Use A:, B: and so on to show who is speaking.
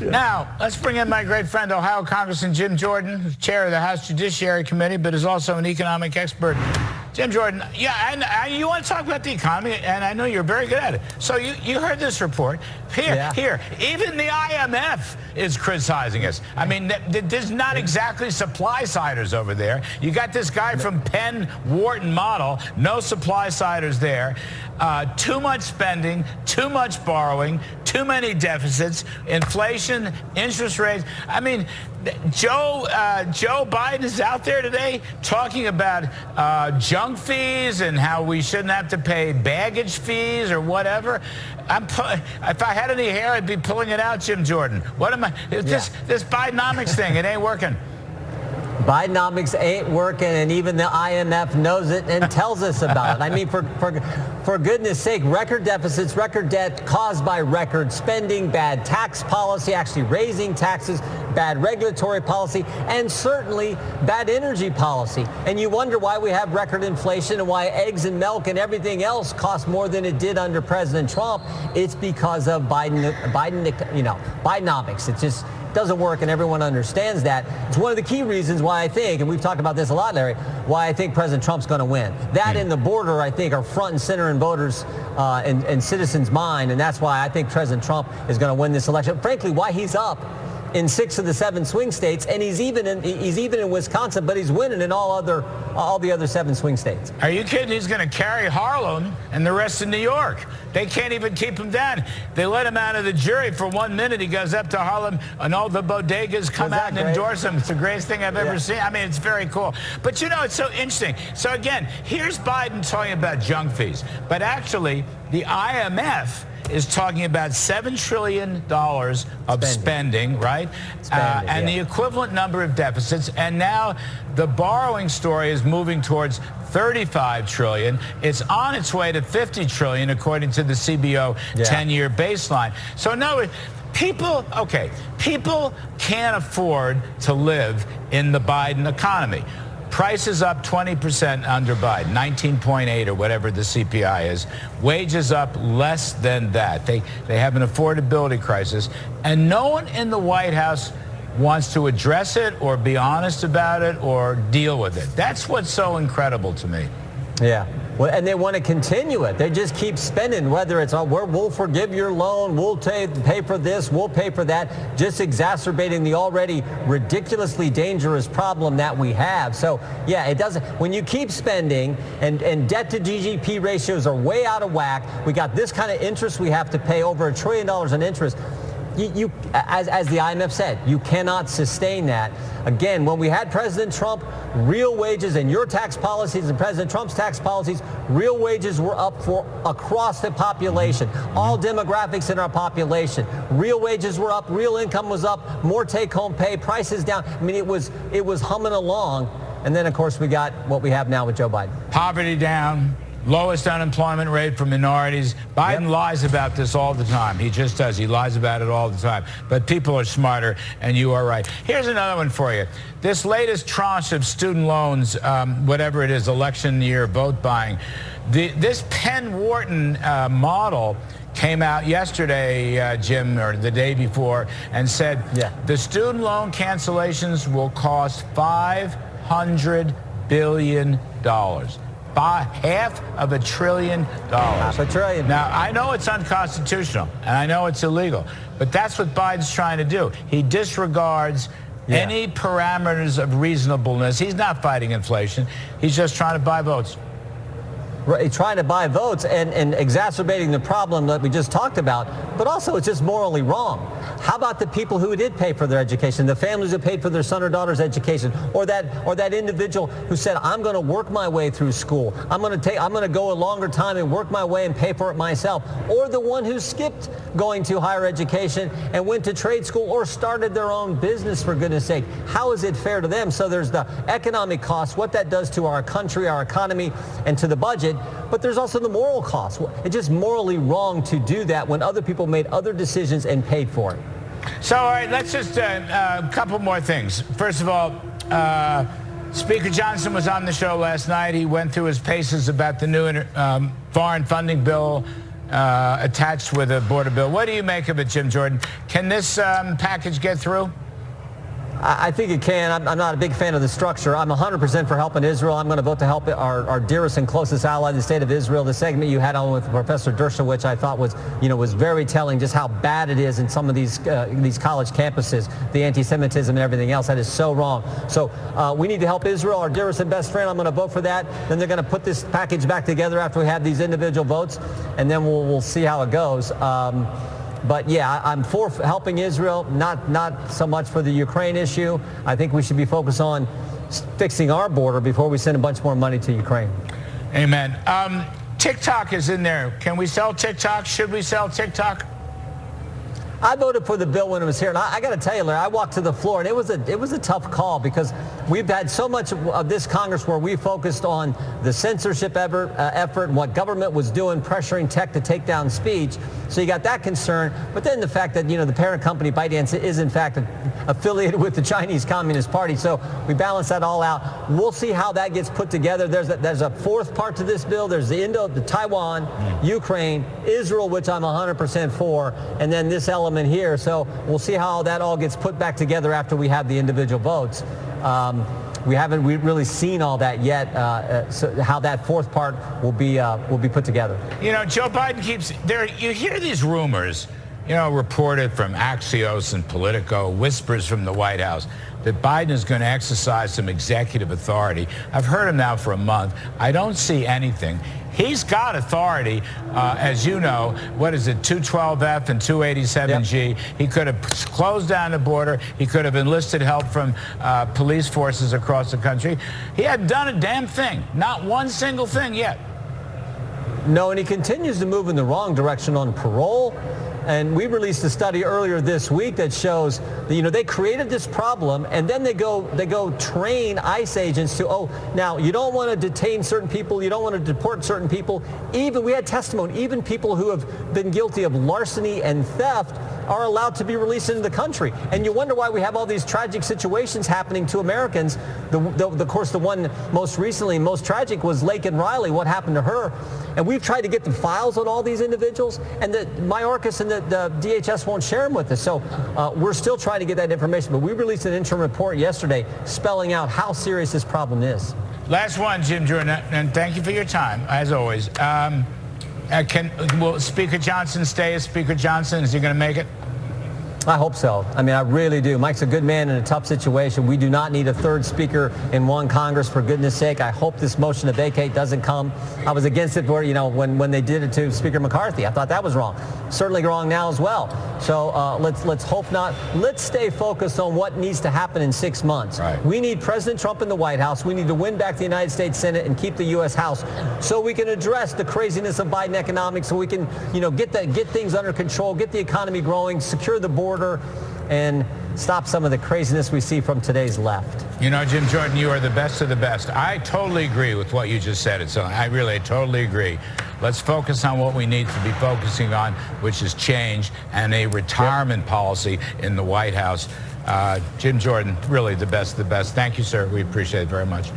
A: Now, let's bring in my great friend, Ohio Congressman Jim Jordan, who's chair of the House Judiciary Committee, but is also an economic expert. Jim Jordan, yeah, and you want to talk about the economy, and I know you're very good at it. So you heard this report. Here, even the IMF is criticizing us. I mean, there's not exactly supply-siders over there. You got this guy from Penn Wharton model, no supply-siders there. Too much spending, too much borrowing, too many deficits, inflation, interest rates. I mean, Joe Biden is out there today talking about junk fees and how we shouldn't have to pay baggage fees or whatever. If I had any hair, I'd be pulling it out, Jim Jordan. What am I? This Bidenomics thing, it ain't working.
B: Bidenomics ain't working, and even the IMF knows it and tells us about it. I mean, for goodness sake, record deficits, record debt caused by record spending, bad tax policy, actually raising taxes, bad regulatory policy, and certainly bad energy policy. And you wonder why we have record inflation and why eggs and milk and everything else cost more than it did under President Trump. It's because of Bidenomics. It just doesn't work, and everyone understands that. It's one of the key reasons why I think, and we've talked about this a lot, Larry, why I think President Trump's going to win. That and the border, I think, are front and center in voters and citizens' mind, and that's why I think President Trump is going to win this election. Frankly, why he's up in 6 of the 7 swing states, and he's even in Wisconsin, but he's winning in all the other 7 swing states.
A: Are you kidding? He's going to carry Harlem and the rest of New York. They can't even keep him down. They let him out of the jury for 1 minute. He goes up to Harlem, and all the bodegas come out and endorse him. It's the greatest thing I've ever seen. I mean, it's very cool. But you know, it's so interesting. So again, here's Biden talking about junk fees, but actually, the IMF is talking about $7 trillion of spending, right? And the equivalent number of deficits. And now the borrowing story is moving towards $35 trillion. It's on its way to $50 trillion, according to the CBO 10-year baseline. So no, people can't afford to live in the Biden economy. Prices up 20% under Biden, 19.8 or whatever the CPI is. Wages up less than that. They have an affordability crisis, and no one in the White House wants to address it or be honest about it or deal with it. That's what's so incredible to me.
B: Yeah. Well, and they want to continue it. They just keep spending, whether it's, we'll forgive your loan, we'll pay for this, we'll pay for that, just exacerbating the already ridiculously dangerous problem that we have. So, yeah, it doesn't. When you keep spending and debt to GDP ratios are way out of whack, we got this kind of interest we have to pay, over $1 trillion in interest. As the IMF said, you cannot sustain that. Again, when we had President Trump, real wages and your tax policies and President Trump's tax policies, real wages were up for across the population, all demographics in our population. Real wages were up, real income was up, more take-home pay, prices down. I mean, it was humming along. And then, of course, we got what we have now with Joe Biden.
A: Poverty down. Lowest unemployment rate for minorities. Biden lies about this all the time. He just does. He lies about it all the time. But people are smarter, and you are right. Here's another one for you. This latest tranche of student loans, whatever it is, election year vote buying, this Penn Wharton model came out yesterday, Jim, or the day before, and said the student loan cancellations will cost $500 billion. $500 billion.
B: $500 billion.
A: Now, I know it's unconstitutional, and I know it's illegal, but that's what Biden's trying to do. He disregards any parameters of reasonableness. He's not fighting inflation. He's just trying to buy votes.
B: Right, trying to buy votes and exacerbating the problem that we just talked about, but also it's just morally wrong. How about the people who did pay for their education, the families who paid for their son or daughter's education, or that individual who said, I'm going to work my way through school. I'm going to go a longer time and work my way and pay for it myself. Or the one who skipped going to higher education and went to trade school or started their own business, for goodness sake. How is it fair to them? So there's the economic cost, what that does to our country, our economy, and to the budget. But there's also the moral cost. It's just morally wrong to do that when other people made other decisions and paid for it.
A: So, all right, let's just a couple more things. First of all, Speaker Johnson was on the show last night. He went through his paces about the new foreign funding bill attached with a border bill. What do you make of it, Jim Jordan? Can this package get through?
B: I think it can. I'm not a big fan of the structure. I'm 100% for helping Israel. I'm going to vote to help our dearest and closest ally, the state of Israel. The segment you had on with Professor Dershowitz, I thought was very telling just how bad it is in some of these college campuses, the anti-Semitism and everything else. That is so wrong. So we need to help Israel, our dearest and best friend. I'm going to vote for that. Then they're going to put this package back together after we have these individual votes, and then we'll see how it goes. But yeah, I'm for helping Israel, not so much for the Ukraine issue. I think we should be focused on fixing our border before we send a bunch more money to Ukraine.
A: Amen. TikTok is in there. Can we sell TikTok? Should we sell TikTok?
B: I voted for the bill when it was here, and I got to tell you, Larry, I walked to the floor, and it was a tough call because we've had so much of this Congress where we focused on the censorship effort and what government was doing, pressuring tech to take down speech. So you got that concern, but then the fact that the parent company ByteDance is in fact affiliated with the Chinese Communist Party. So we balance that all out. We'll see how that gets put together. There's a fourth part to this bill. There's the Taiwan, Ukraine, Israel, which I'm 100% for, and then this element here. So we'll see how that all gets put back together after we have the individual votes. We haven't really seen all that yet, so how that fourth part will be put together.
A: Joe Biden keeps there. You hear these rumors, reported from Axios and Politico, whispers from the White House, that Biden is going to exercise some executive authority. I've heard him now for a month. I don't see anything. He's got authority, as you know. What is it, 212F and 287G? Yep. He could have closed down the border. He could have enlisted help from police forces across the country. He hadn't done a damn thing, not one single thing yet.
B: No, and he continues to move in the wrong direction on parole. And we released a study earlier this week that shows that, they created this problem, and then they go train ICE agents to, now you don't want to detain certain people, you don't want to deport certain people. Even we had testimony, even people who have been guilty of larceny and theft are allowed to be released into the country. And you wonder why we have all these tragic situations happening to Americans. Of course, the one most recently, most tragic was Laken Riley, what happened to her. And we've tried to get the files on all these individuals, and the Mayorkas and the DHS won't share them with us. So we're still trying to get that information. But we released an interim report yesterday spelling out how serious this problem is.
A: Last one, Jim Jordan, and thank you for your time, as always. Will Speaker Johnson stay as Speaker Johnson? Is he going to make it?
B: I hope so. I mean, I really do. Mike's a good man in a tough situation. We do not need a third speaker in one Congress, for goodness sake. I hope this motion to vacate doesn't come. I was against it when they did it to Speaker McCarthy. I thought that was wrong. Certainly wrong now as well. So let's hope not. Let's stay focused on what needs to happen in 6 months.
A: Right.
B: We need President Trump in the White House. We need to win back the United States Senate and keep the U.S. House so we can address the craziness of Biden economics, so we can, get things under control, get the economy growing, secure the border, and stop some of the craziness we see from today's left.
A: Jim Jordan, you are the best of the best. I totally agree with what you just said. I really totally agree. Let's focus on what we need to be focusing on, which is change and a retirement policy in the White House. Jim Jordan, really the best of the best. Thank you, sir. We appreciate it very much.